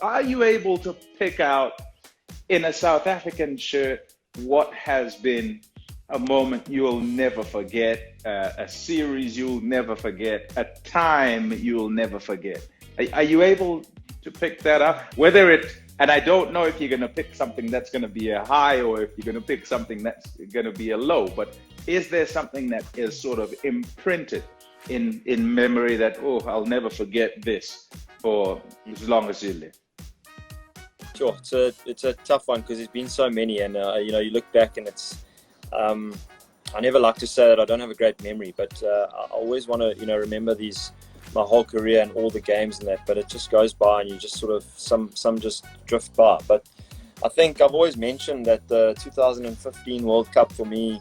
are you able to pick out in a South African shirt what has been a moment you'll never forget, a series you'll never forget, a time you'll never forget? Are you able to pick that up? Whether it, and I don't know if you're going to pick something that's going to be a high or if you're going to pick something that's going to be a low, but is there something that is sort of imprinted in memory that, oh, I'll never forget this for as long as you live? Sure, it's a tough one because there's been so many, and you look back and it's. I never like to say that I don't have a great memory, but I always want to remember my whole career and all the games and that. But it just goes by, and you just sort of some just drift by. But I think I've always mentioned that the 2015 World Cup for me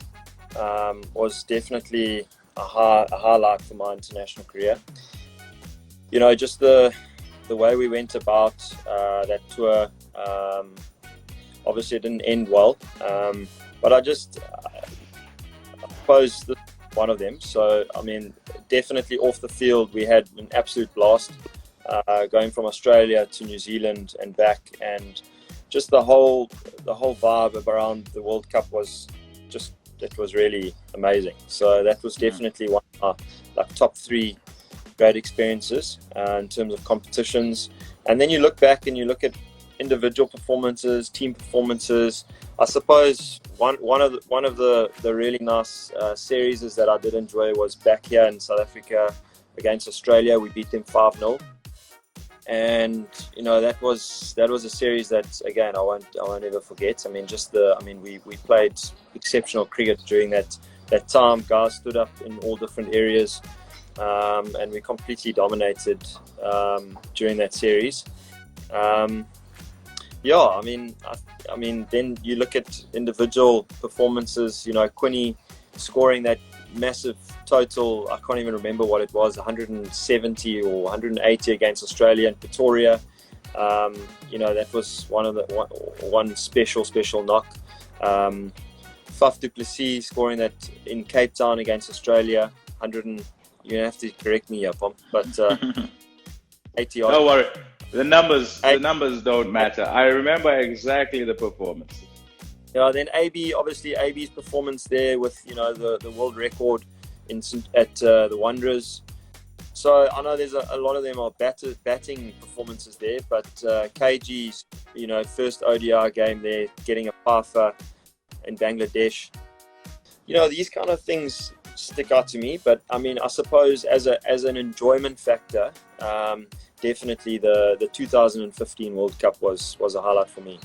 was definitely a highlight for my international career. Just the way we went about that tour. Obviously, it didn't end well, but I suppose this is one of them. So, I mean, definitely off the field, we had an absolute blast going from Australia to New Zealand and back, and just the whole vibe around the World Cup was it was really amazing. So that was definitely one of my top 3 great experiences in terms of competitions. And then you look back and you look at individual performances, team performances. I suppose one of the really nice series that I did enjoy was back here in South Africa against Australia. We beat them 5-0, and that was a series that again I won't ever forget. I mean, we played exceptional cricket during that time. Guys stood up in all different areas, and we completely dominated during that series. I mean, then you look at individual performances. Quinny scoring that massive total. I can't even remember what it was, 170 or 180 against Australia in Pretoria. That was one special knock. Faf du Plessis scoring that in Cape Town against Australia. You have to correct me here, Pom, but 80 odd. Don't worry. The numbers don't matter. I remember exactly the performance. Then AB's performance there with the world record at the Wanderers. So I know there's a lot of them are batting performances there, but KG's first ODI game there, getting a Pafa in Bangladesh. These kind of things stick out to me. But I mean, I suppose as an enjoyment factor. Definitely the 2015 World Cup was a highlight for me.